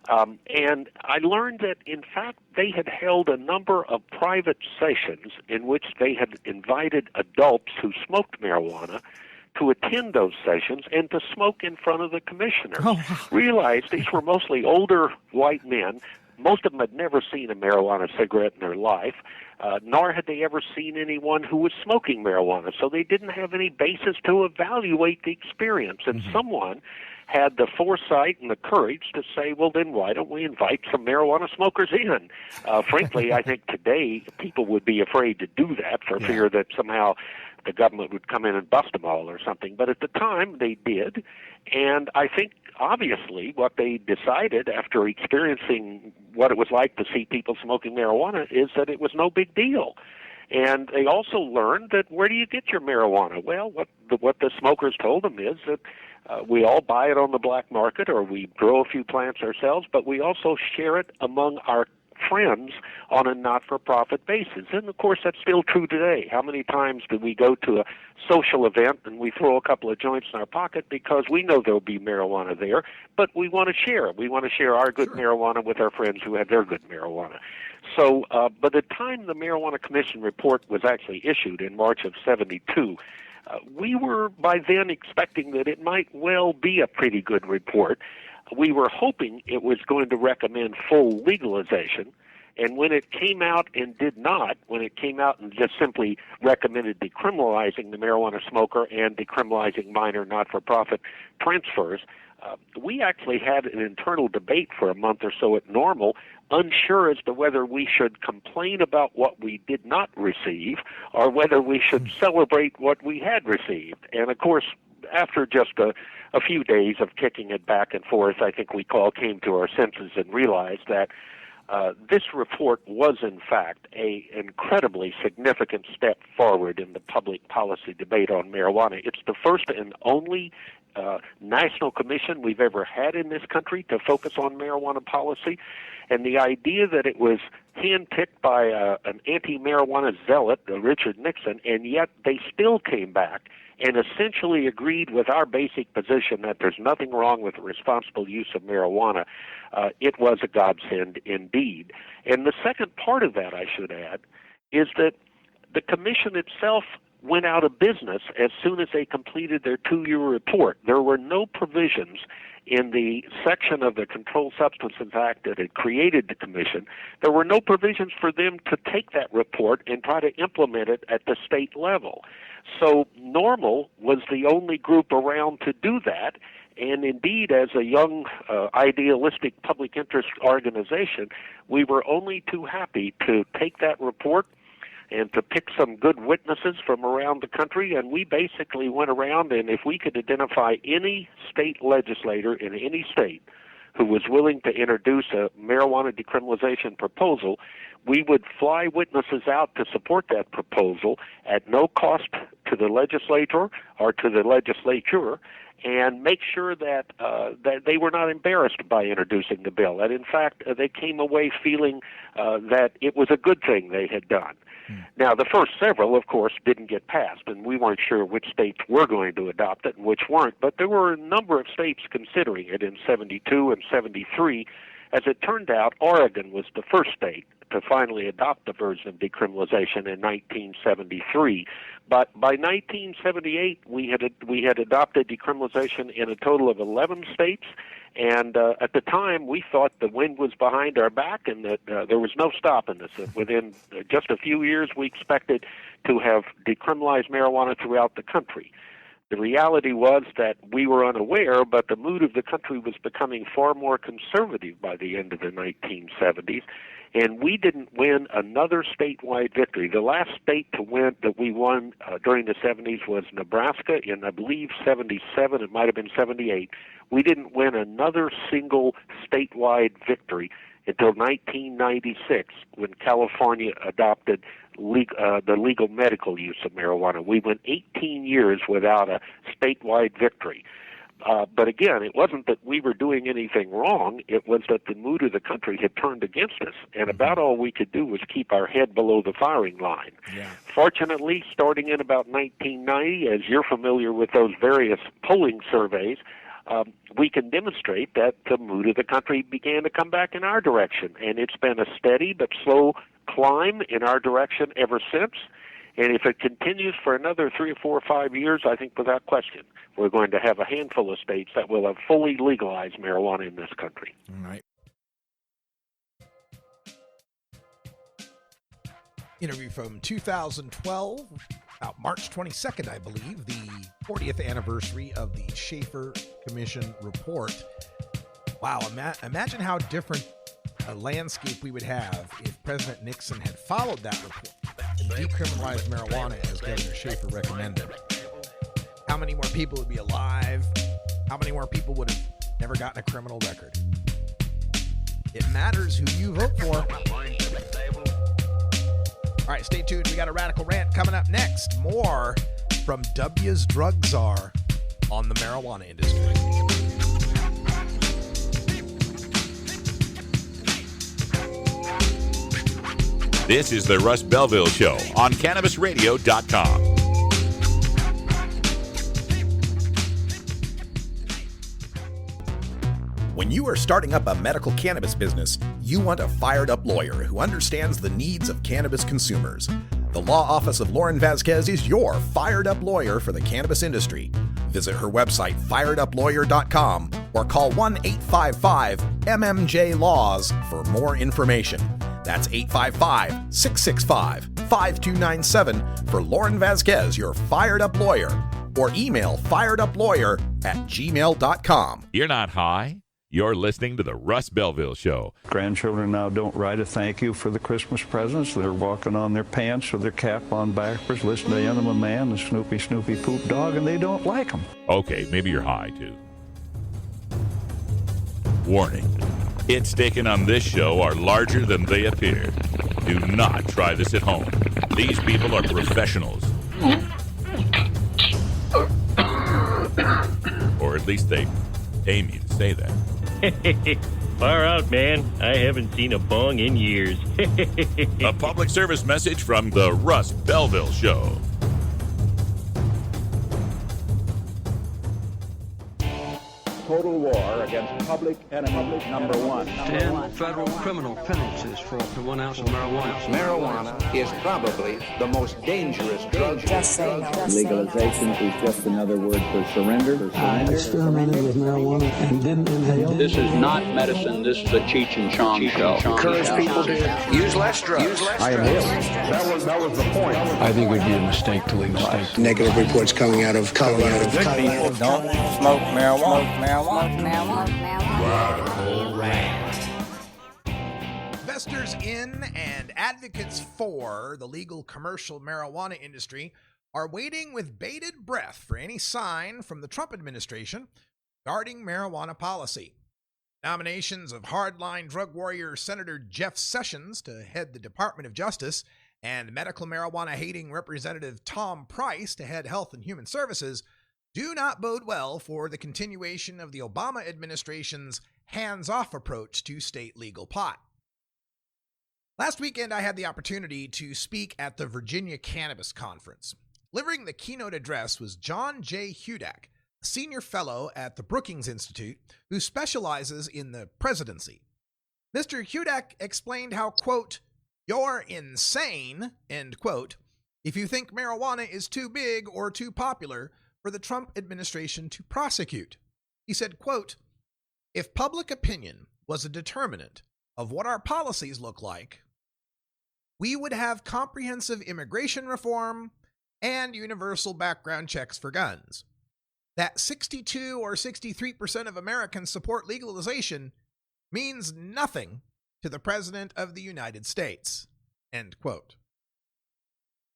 Speaker 14: And I learned that, in fact, they had held a number of private sessions in which they had invited adults who smoked marijuana to attend those sessions and to smoke in front of the commissioners. Realized these were mostly older white men. Most of them had never seen a marijuana cigarette in their life, nor had they ever seen anyone who was smoking marijuana. So they didn't have any basis to evaluate the experience. And someone had the foresight and the courage to say, well, then why don't we invite some marijuana smokers in? Frankly, I think today people would be afraid to do that for fear that somehow the government would come in and bust them all or something. But at the time, they did. And I think, obviously, what they decided after experiencing what it was like to see people smoking marijuana is that it was no big deal. And they also learned that where do you get your marijuana? Well, what the smokers told them is that we all buy it on the black market, or we grow a few plants ourselves, but we also share it among our friends on a not-for-profit basis. And, of course, that's still true today. How many times do we go to a social event and we throw a couple of joints in our pocket because we know there'll be marijuana there, but we want to share it. We want to share our good marijuana with our friends who have their good marijuana. So by the time the Marijuana Commission report was actually issued in March of 72, we were by then expecting that it might well be a pretty good report. We were hoping it was going to recommend full legalization. And when it came out and did not, when it came out and just simply recommended decriminalizing the marijuana smoker and decriminalizing minor not-for-profit transfers, we actually had an internal debate for a month or so at Normal, unsure as to whether we should complain about what we did not receive or whether we should celebrate what we had received. And, of course, after just a few days of kicking it back and forth, I think we all came to our senses and realized that this report was, in fact, an incredibly significant step forward in the public policy debate on marijuana. It's the first and only national commission we've ever had in this country to focus on marijuana policy. And the idea that it was handpicked by an anti-marijuana zealot, Richard Nixon, and yet they still came back and essentially agreed with our basic position that there's nothing wrong with the responsible use of marijuana, it was a godsend indeed. And the second part of that, I should add, is that the commission itself went out of business as soon as they completed their 2-year report. There were no provisions in the section of the Controlled Substances Act that had created the commission. There were no provisions for them to take that report and try to implement it at the state level. So Normal was the only group around to do that, and indeed, as a young, idealistic public interest organization, we were only too happy to take that report and to pick some good witnesses from around the country, and we basically went around, and if we could identify any state legislator in any state who was willing to introduce a marijuana decriminalization proposal, we would fly witnesses out to support that proposal at no cost to the legislator or to the legislature, and make sure that that they were not embarrassed by introducing the bill. And in fact, they came away feeling that it was a good thing they had done. Now, the first several, of course, didn't get passed, and we weren't sure which states were going to adopt it and which weren't, but there were a number of states considering it in 72 and 73. As it turned out, Oregon was the first state to finally adopt the version of decriminalization in 1973. But by 1978, we had adopted decriminalization in a total of 11 states, and at the time, we thought the wind was behind our back and that there was no stopping this. Within just a few years, we expected to have decriminalized marijuana throughout the country. The reality was that we were unaware, but the mood of the country was becoming far more conservative by the end of the 1970s, and we didn't win another statewide victory. The last state to win that we won during the 70s was Nebraska in, I believe, 77. It might have been 78. We didn't win another single statewide victory until 1996, when California adopted the legal medical use of marijuana. We went 18 years without a statewide victory. But again, it wasn't that we were doing anything wrong. It was that the mood of the country had turned against us, and about all we could do was keep our head below the firing line. Yeah. Fortunately, starting in about 1990, as you're familiar with those various polling surveys, we can demonstrate that the mood of the country began to come back in our direction, and it's been a steady but slow climb in our direction ever since. And if it continues for another 3 or 4 or 5 years, I think without question, we're going to have a handful of states that will have fully legalized marijuana in this country.
Speaker 5: All right. Interview from 2012, about March 22nd, I believe, the 40th anniversary of the Shafer Commission report. Wow, imagine how different a landscape we would have if President Nixon had followed that report and decriminalized marijuana as Governor Shafer recommended. How many more people would be alive? How many more people would have never gotten a criminal record? It matters who you vote for. All right, stay tuned. We got a radical rant coming up next. More from W's Drug Czar on the marijuana industry.
Speaker 2: This is the Russ Belville Show on CannabisRadio.com.
Speaker 5: When you are starting up a medical cannabis business, you want a fired-up lawyer who understands the needs of cannabis consumers. The law office of Lauren Vasquez is your fired-up lawyer for the cannabis industry. Visit her website, fireduplawyer.com, or call 1-855-MMJ-LAWS for more information. That's 855-665-5297 for Lauren Vasquez, your fired-up lawyer, or email fireduplawyer@gmail.com.
Speaker 2: You're not high. You're listening to the Russ Belville Show.
Speaker 15: Grandchildren now don't write a thank you for the Christmas presents. They're walking on their pants with their cap on backwards, listening to Enema Man, the Snoopy Poop Dog, and they don't like them.
Speaker 2: Okay, maybe you're high, too. Warning. Hits taken on this show are larger than they appear. Do not try this at home. These people are professionals. Or at least they pay me to say that.
Speaker 11: Far out, man. I haven't seen a bong in years.
Speaker 2: A public service message from the Russ Belville Show.
Speaker 16: Total war against public enemy number one.
Speaker 17: 10 federal criminal penalties for up to 1 ounce of marijuana.
Speaker 16: Marijuana is probably the most dangerous drug.
Speaker 18: Legalization is just another word for surrender.
Speaker 19: I experimented with marijuana and didn't inhale.
Speaker 20: This is not medicine. This is a Cheech and Chong show.
Speaker 16: Encourage people to use less drugs.
Speaker 12: I am him. That was the point.
Speaker 19: I think it would be a mistake to legalize.
Speaker 12: Negative reports coming out of Colorado.
Speaker 4: Good people don't smoke marijuana.
Speaker 5: Radical rant. Investors in and advocates for the legal commercial marijuana industry are waiting with bated breath for any sign from the Trump administration regarding marijuana policy. Nominations of hardline drug warrior Senator Jeff Sessions to head the Department of Justice and medical marijuana-hating Representative Tom Price to head Health and Human Services do not bode well for the continuation of the Obama administration's hands-off approach to state legal pot. Last weekend, I had the opportunity to speak at the Virginia Cannabis Conference. Delivering the keynote address was John J. Hudak, a senior fellow at the Brookings Institute who specializes in the presidency. Mr. Hudak explained how, quote, "You're insane," end quote, if you think marijuana is too big or too popular for the Trump administration to prosecute. He said, quote, "If public opinion was a determinant of what our policies look like, we would have comprehensive immigration reform and universal background checks for guns. That 62 or 63% of Americans support legalization means nothing to the President of the United States," end quote.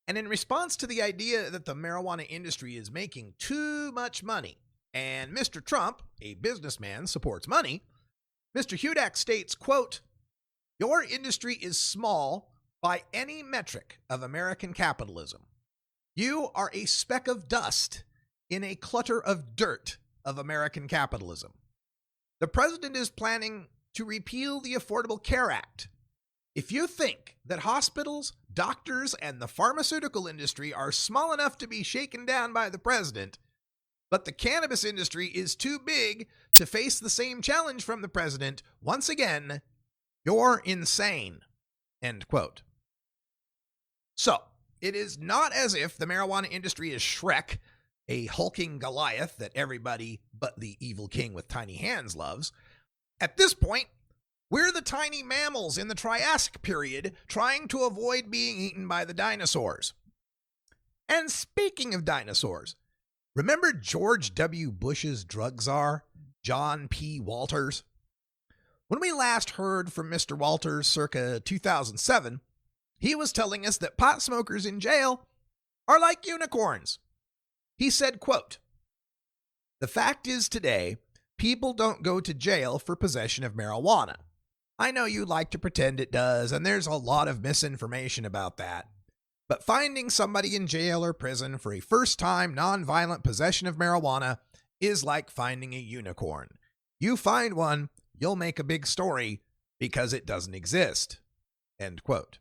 Speaker 5: And in response to the idea that the marijuana industry is making too much money, and Mr. Trump, a businessman, supports money, Mr. Hudak states, quote, "Your industry is small by any metric of American capitalism. You are a speck of dust in a clutter of dirt of American capitalism. The president is planning to repeal the Affordable Care Act. If you think that hospitals, doctors, and the pharmaceutical industry are small enough to be shaken down by the president, but the cannabis industry is too big to face the same challenge from the president, once again, you're insane," end quote. So, it is not as if the marijuana industry is Shrek, a hulking Goliath that everybody but the evil king with tiny hands loves. At this point, we're the tiny mammals in the Triassic period trying to avoid being eaten by the dinosaurs. And speaking of dinosaurs, remember George W. Bush's drug czar, John P. Walters? When we last heard from Mr. Walters circa 2007, he was telling us that pot smokers in jail are like unicorns. He said, quote, "The fact is today, people don't go to jail for possession of marijuana. I know you like to pretend it does, and there's a lot of misinformation about that. But finding somebody in jail or prison for a first-time nonviolent possession of marijuana is like finding a unicorn. You find one, you'll make a big story because it doesn't exist," end quote.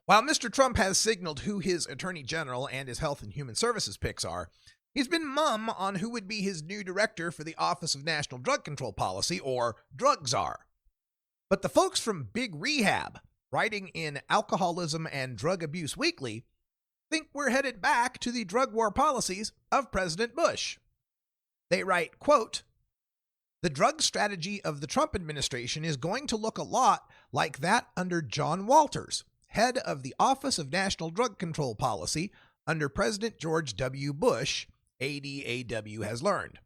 Speaker 5: While Mr. Trump has signaled who his Attorney General and his Health and Human Services picks are, He's been mum on who would be his new director for the Office of National Drug Control Policy, or Drug Czar. But the folks from Big Rehab, writing in Alcoholism and Drug Abuse Weekly, think we're headed back to the drug war policies of President Bush. They write, quote, "The drug strategy of the Trump administration is going to look a lot like that under John Walters, head of the Office of National Drug Control Policy under President George W. Bush, ADAW has learned.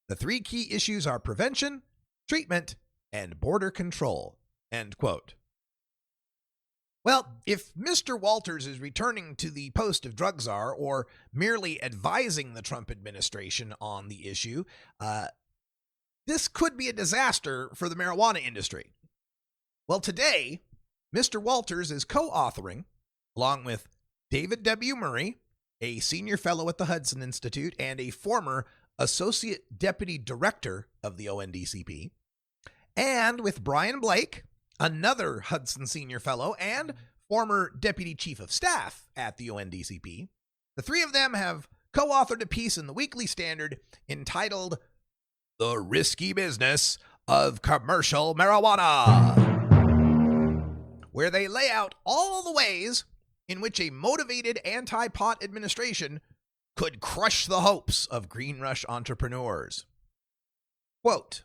Speaker 5: The three key issues are prevention, treatment, and border control." End quote. Well, if Mr. Walters is returning to the post of drug czar or merely advising the Trump administration on the issue, this could be a disaster for the marijuana industry. Well, today, Mr. Walters is co-authoring, along with David W. Murray, a senior fellow at the Hudson Institute and a former associate deputy director of the ONDCP, and with Brian Blake, another Hudson senior fellow and former deputy chief of staff at the ONDCP. The three of them have co-authored a piece in the Weekly Standard entitled "The Risky Business of Commercial Marijuana," where they lay out all the ways in which a motivated anti-pot administration could crush the hopes of Green Rush entrepreneurs. Quote,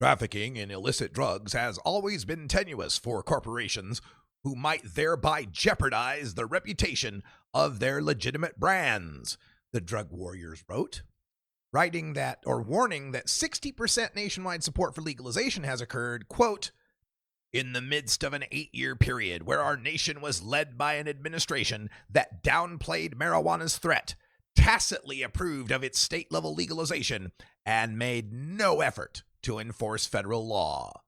Speaker 5: "Trafficking in illicit drugs has always been tenuous for corporations who might thereby jeopardize the reputation of their legitimate brands," the drug warriors wrote, warning that 60% nationwide support for legalization has occurred, quote, "in the midst of an 8-year period where our nation was led by an administration that downplayed marijuana's threat, tacitly approved of its state-level legalization, and made no effort to enforce federal law."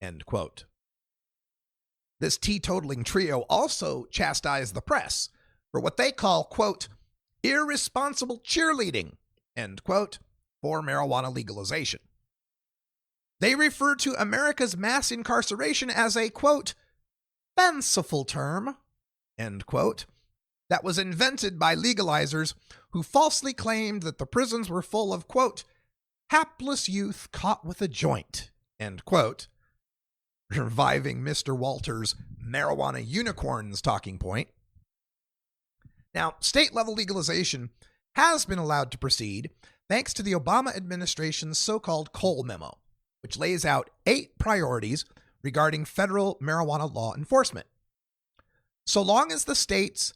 Speaker 5: End quote. This teetotaling trio also chastised the press for what they call, quote, "irresponsible cheerleading," end quote, for marijuana legalization. They refer to America's mass incarceration as a, quote, "fanciful term," end quote, that was invented by legalizers who falsely claimed that the prisons were full of, quote, "hapless youth caught with a joint," end quote, reviving Mr. Walters' marijuana unicorns talking point. Now, state-level legalization has been allowed to proceed thanks to the Obama administration's so-called Cole Memo, which lays out 8 priorities regarding federal marijuana law enforcement. So long as the states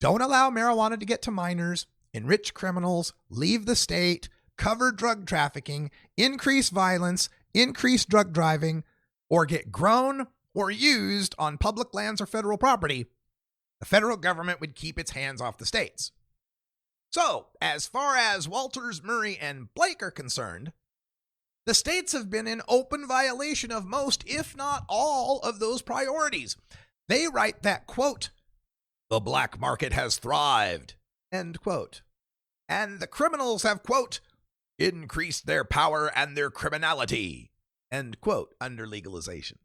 Speaker 5: don't allow marijuana to get to minors, enrich criminals, leave the state, cover drug trafficking, increase violence, increase drug driving, or get grown or used on public lands or federal property, the federal government would keep its hands off the states. So, as far as Walters, Murray, and Blake are concerned, the states have been in open violation of most, if not all, of those priorities. They write that, quote, "the black market has thrived," end quote, and the criminals have, quote, "increased their power and their criminality," end quote, under legalization.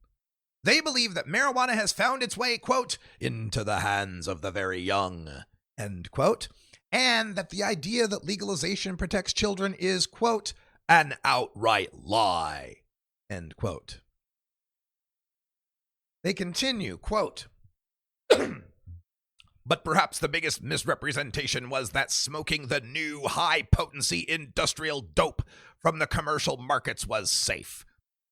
Speaker 5: They believe that marijuana has found its way, quote, "into the hands of the very young," end quote, and that the idea that legalization protects children is, quote, "an outright lie," end quote. They continue, quote, "but perhaps the biggest misrepresentation was that smoking the new high-potency industrial dope from the commercial markets was safe.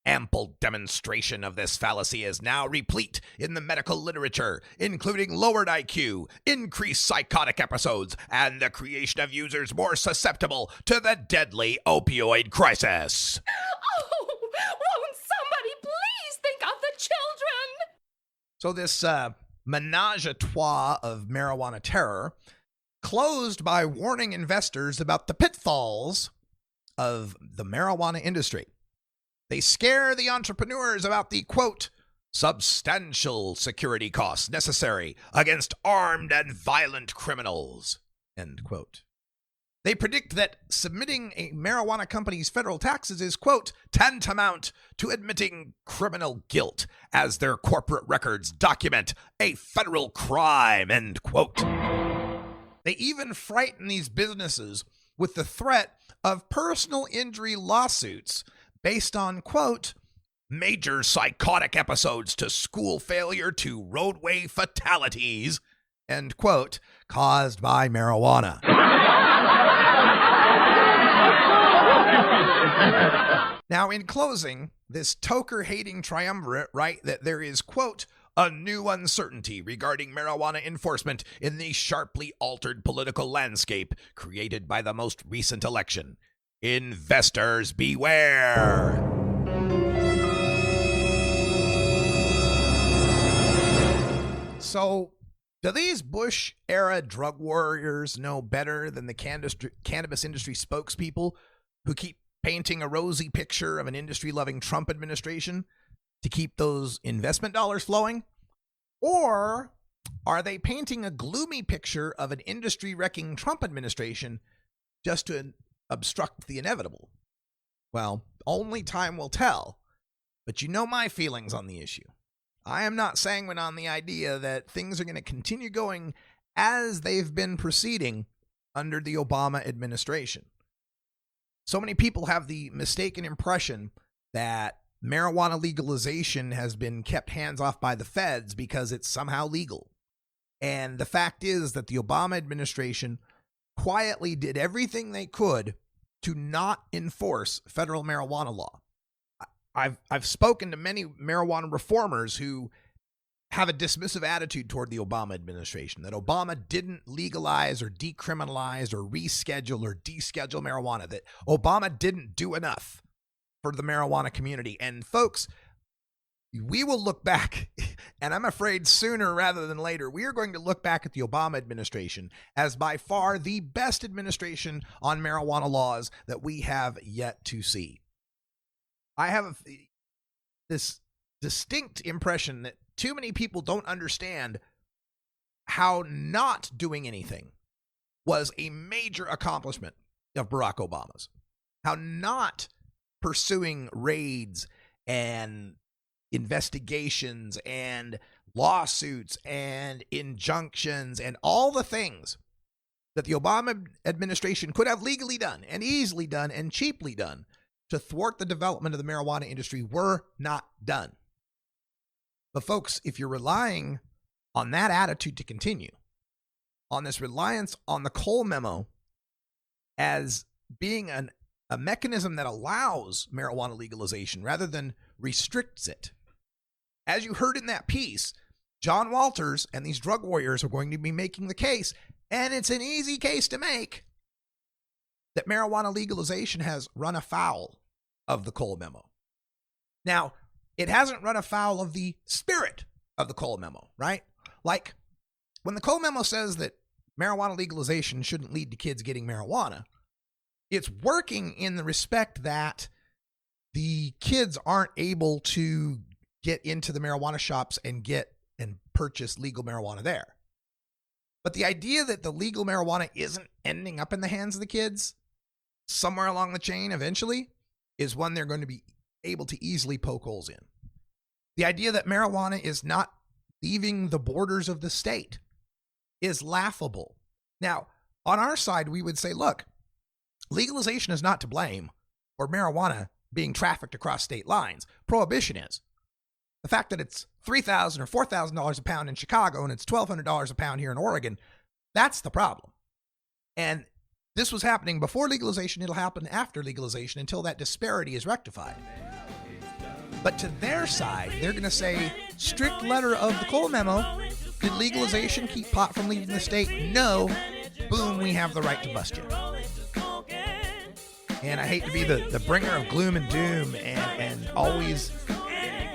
Speaker 5: Ample demonstration of this fallacy is now replete in the medical literature, including lowered IQ, increased psychotic episodes, and the creation of users more susceptible to the deadly opioid crisis."
Speaker 21: Oh, won't somebody please think of the children?
Speaker 5: So this menage a trois of marijuana terror closed by warning investors about the pitfalls of the marijuana industry. They scare the entrepreneurs about the, quote, "substantial security costs necessary against armed and violent criminals," end quote. They predict that submitting a marijuana company's federal taxes is, quote, "tantamount to admitting criminal guilt as their corporate records document a federal crime," end quote. They even frighten these businesses with the threat of personal injury lawsuits based on, quote, major psychotic episodes to school failure to roadway fatalities, end quote, caused by marijuana. Now, in closing, this toker-hating triumvirate write that there is, quote, a new uncertainty regarding marijuana enforcement in the sharply altered political landscape created by the most recent election. Investors beware. So, do these Bush-era drug warriors know better than the cannabis industry spokespeople who keep painting a rosy picture of an industry-loving Trump administration to keep those investment dollars flowing? Or are they painting a gloomy picture of an industry-wrecking Trump administration just to obstruct the inevitable? Well, only time will tell, but you know my feelings on the issue. I am not sanguine on the idea that things are going to continue going as they've been proceeding under the Obama administration. So many people have the mistaken impression that marijuana legalization has been kept hands off by the feds because it's somehow legal. And the fact is that the Obama administration quietly did everything they could to not enforce federal marijuana law. I've spoken to many marijuana reformers who have a dismissive attitude toward the Obama administration, that Obama didn't legalize or decriminalize or reschedule or deschedule marijuana, that Obama didn't do enough for the marijuana community. And folks, we will look back, and I'm afraid sooner rather than later, we are going to look back at the Obama administration as by far the best administration on marijuana laws that we have yet to see. I have this distinct impression that too many people don't understand how not doing anything was a major accomplishment of Barack Obama's. How not pursuing raids and investigations and lawsuits and injunctions and all the things that the Obama administration could have legally done and easily done and cheaply done to thwart the development of the marijuana industry were not done. But folks, if you're relying on that attitude to continue, on this reliance on the Cole memo as being a mechanism that allows marijuana legalization rather than restricts it, as you heard in that piece, John Walters and these drug warriors are going to be making the case, and it's an easy case to make, that marijuana legalization has run afoul of the Cole memo. Now, it hasn't run afoul of the spirit of the Cole memo, right? Like, when the Cole memo says that marijuana legalization shouldn't lead to kids getting marijuana, it's working in the respect that the kids aren't able to get into the marijuana shops and get and purchase legal marijuana there. But the idea that the legal marijuana isn't ending up in the hands of the kids somewhere along the chain eventually is one they're going to be able to easily poke holes in. The idea that marijuana is not leaving the borders of the state is laughable. Now, on our side, we would say, look, legalization is not to blame for marijuana being trafficked across state lines. Prohibition is. The fact that it's $3,000 or $4,000 a pound in Chicago and it's $1,200 a pound here in Oregon, that's the problem. And this was happening before legalization. It'll happen after legalization until that disparity is rectified. But to their side, they're going to say, strict letter of the Cole memo, did legalization keep pot from leaving the state? No. Boom, we have the right to bust you. And I hate to be the bringer of gloom and doom and always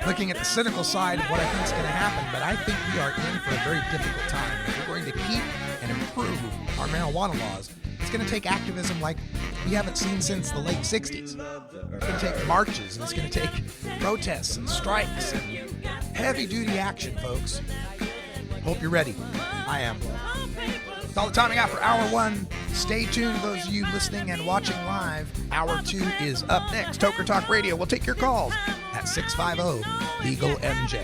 Speaker 5: looking at the cynical side of what I think is going to happen, but I think we are in for a very difficult time. If we're going to keep and improve our marijuana laws, it's going to take activism like we haven't seen since the late 60s. It's going to take marches, and it's going to take protests and strikes and heavy-duty action, folks. Hope you're ready. I am. That's all the time I got for Hour 1. Stay tuned, those of you listening and watching live. Hour 2 is up next. Toker Talk Radio will take your calls at 650-LEGAL-MJ.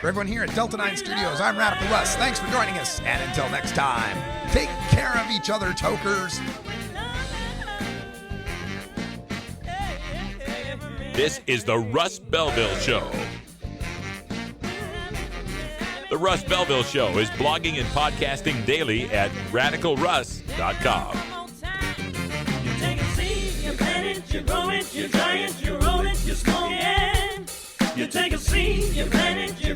Speaker 5: For everyone here at Delta 9 Studios, I'm Radical Russ. Thanks for joining us, and until next time, take care of each other, tokers.
Speaker 2: This is the Russ Belville Show. The Russ Belville Show is blogging and podcasting daily at radicalruss.com.
Speaker 1: You take a seed, you plant it, you grow it, you dry it, you roll it, you smoke it. You take a seed, you plant it, you